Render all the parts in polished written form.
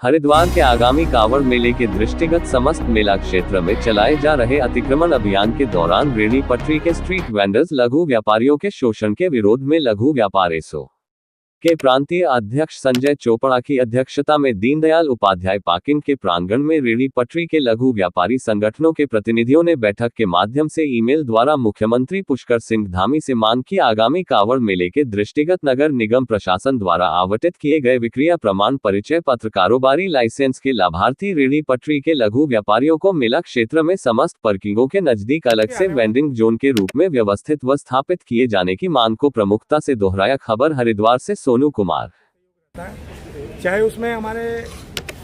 हरिद्वार के आगामी कांवड़ मेले के दृष्टिगत समस्त मेला क्षेत्र में चलाए जा रहे अतिक्रमण अभियान के दौरान रेहड़ी पटरी के स्ट्रीट वेंडर्स लघु व्यापारियों के शोषण के विरोध में लघु व्यापार एसो के प्रांतीय अध्यक्ष संजय चोपड़ा की अध्यक्षता में दीनदयाल उपाध्याय पार्किंग के प्रांगण में रेहड़ी पटरी के लघु व्यापारी संगठनों के प्रतिनिधियों ने बैठक के माध्यम से ईमेल द्वारा मुख्यमंत्री पुष्कर सिंह धामी से मांग की आगामी कांवड़ मेले के दृष्टिगत नगर निगम प्रशासन द्वारा आवंटित किए गए विक्रिया प्रमाण परिचय पत्र कारोबारी लाइसेंस के लाभार्थी रेहड़ी पटरी के लघु व्यापारियों को मेला क्षेत्र में समस्त पार्किंगों के नजदीक अलग से वेंडिंग जोन के रूप में व्यवस्थित व स्थापित किए जाने की मांग को प्रमुखता से दोहराया। खबर हरिद्वार से सोनू कुमार। चाहे उसमें हमारे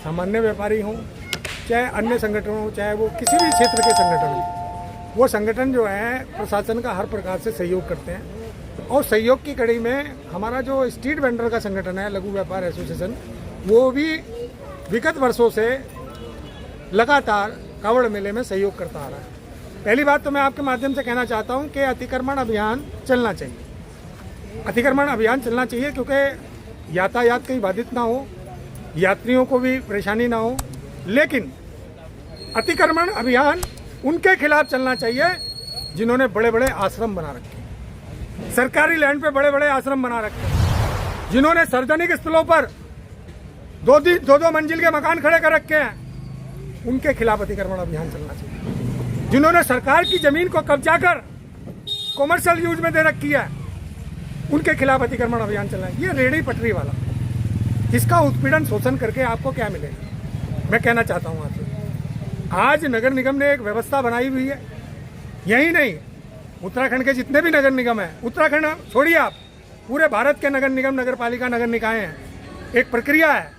सामान्य व्यापारी हों, चाहे अन्य संगठन हो, चाहे वो किसी भी क्षेत्र के संगठन हो, वो संगठन जो है प्रशासन का हर प्रकार से सहयोग करते हैं। और सहयोग की कड़ी में हमारा जो स्ट्रीट वेंडर का संगठन है लघु व्यापार एसोसिएशन, वो भी विगत वर्षों से लगातार कांवड़ मेले में सहयोग करता आ रहा है। पहली बात तो मैं आपके माध्यम से कहना चाहता हूँ कि अतिक्रमण अभियान चलना चाहिए। अतिक्रमण अभियान चलना चाहिए क्योंकि यातायात कहीं बाधित ना हो, यात्रियों को भी परेशानी ना हो। लेकिन अतिक्रमण अभियान उनके खिलाफ चलना चाहिए जिन्होंने बड़े बड़े आश्रम बना रखे हैं, सरकारी लैंड पे बड़े बड़े आश्रम बना रखे हैं, जिन्होंने सार्वजनिक स्थलों पर दो मंजिल के मकान खड़े कर रखे हैं, उनके खिलाफ अतिक्रमण अभियान चलना चाहिए। जिन्होंने सरकार की जमीन को कब्जा कर कॉमर्शियल यूज में दे रखी है, उनके खिलाफ अतिक्रमण अभियान चलना है। ये रेहड़ी पटरी वाला, इसका उत्पीड़न शोषण करके आपको क्या मिलेगा, मैं कहना चाहता हूँ आपसे। आज नगर निगम ने एक व्यवस्था बनाई हुई है। यही नहीं, उत्तराखंड के जितने भी नगर निगम हैं, उत्तराखंड छोड़िए आप, पूरे भारत के नगर निगम, नगर पालिका, नगर निकाय हैं, एक प्रक्रिया है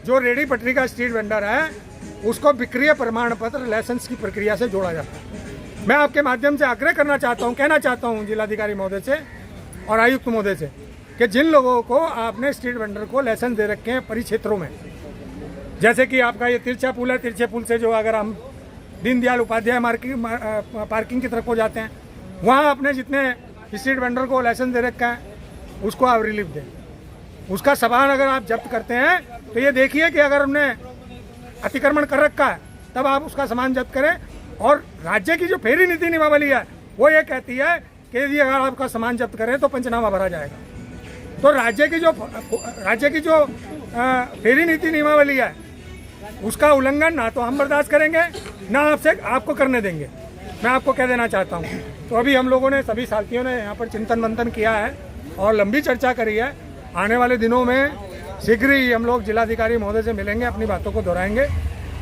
जो रेहड़ी पटरी का स्ट्रीट वेंडर है उसको विक्रिय प्रमाण पत्र लाइसेंस की प्रक्रिया से जोड़ा जाता है। मैं आपके माध्यम से आग्रह करना चाहता हूँ, कहना चाहता हूँ जिलाधिकारी महोदय से और आयुक्त महोदय से कि जिन लोगों को आपने स्ट्रीट वेंडर को लाइसेंस दे रखे हैं परिक्षेत्रों में, जैसे कि आपका ये तिरछा पुल है, तिरछे पुल से जो अगर हम दीनदयाल उपाध्याय पार्किंग की तरफ को जाते हैं, वहाँ आपने जितने स्ट्रीट वेंडर को लाइसेंस दे रखा है उसको आप रिलीफ दें। उसका सामान अगर आप जब्त करते हैं तो ये देखिए कि अगर हमने अतिक्रमण कर रखा है तब आप उसका सामान जब्त करें। और राज्य की जो फेरी नीति नियमावली है वो ये कहती है कि यदि अगर आपका सामान जब्त करें तो पंचनामा भरा जाएगा। तो राज्य की जो फेरी नीति नियमावली है उसका उल्लंघन ना तो हम बर्दाश्त करेंगे, ना आपको करने देंगे। मैं आपको कह देना चाहता हूँ। तो अभी हम लोगों ने, सभी साथियों ने यहाँ पर चिंतन मंथन किया है और लंबी चर्चा करी है। आने वाले दिनों में शीघ्र ही हम लोग जिलाधिकारी महोदय से मिलेंगे, अपनी बातों को दोहराएंगे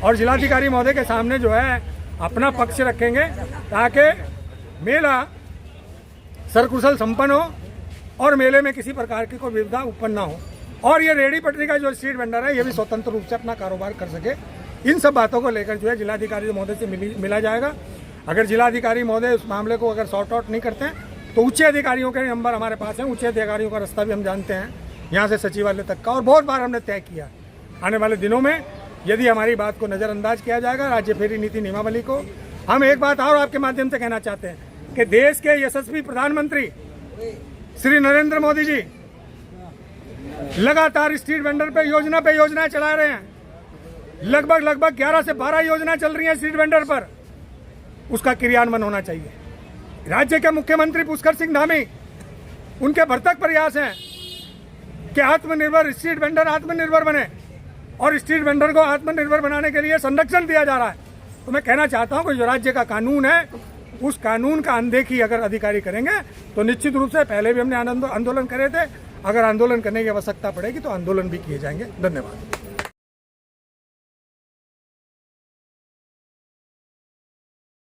और जिलाधिकारी महोदय के सामने जो है अपना पक्ष रखेंगे ताकि मेला सरकुशल संपन्न हो और मेले में किसी प्रकार की कोई विविधता उत्पन्न ना हो और ये रेहड़ी पटरी का जो स्ट्रीट वेंडर है ये भी स्वतंत्र रूप से अपना कारोबार कर सके। इन सब बातों को लेकर जो है जिलाधिकारी महोदय से मिला जाएगा। अगर जिलाधिकारी महोदय उस मामले को अगर सॉर्ट आउट नहीं करते हैं तो उच्च अधिकारियों के नंबर हमारे पास हैं। उच्च अधिकारियों का रास्ता भी हम जानते हैं यहाँ से सचिवालय तक का, और बहुत बार हमने तय किया। आने वाले दिनों में यदि हमारी बात को नज़रअंदाज किया जाएगा, राज्य फेरी नीति नियमावली को, हम एक बात और आपके माध्यम से कहना चाहते हैं कि देश के यशस्वी प्रधानमंत्री श्री नरेंद्र मोदी जी लगातार स्ट्रीट वेंडर पे योजनाएं चला रहे हैं। लगभग 11 से 12 योजना चल रही हैं स्ट्रीट वेंडर पर, उसका क्रियान्वयन होना चाहिए। राज्य के मुख्यमंत्री पुष्कर सिंह धामी, उनके भरसक प्रयास हैं कि आत्मनिर्भर स्ट्रीट वेंडर आत्मनिर्भर बने और स्ट्रीट वेंडर को आत्मनिर्भर बनाने के लिए संरक्षण दिया जा रहा है। तो मैं कहना चाहता हूं कि जो राज्य का कानून है उस कानून का अनदेखी अगर अधिकारी करेंगे तो निश्चित रूप से, पहले भी हमने आंदोलन करे थे, अगर आंदोलन करने की आवश्यकता पड़ेगी तो आंदोलन भी किए जाएंगे। धन्यवाद।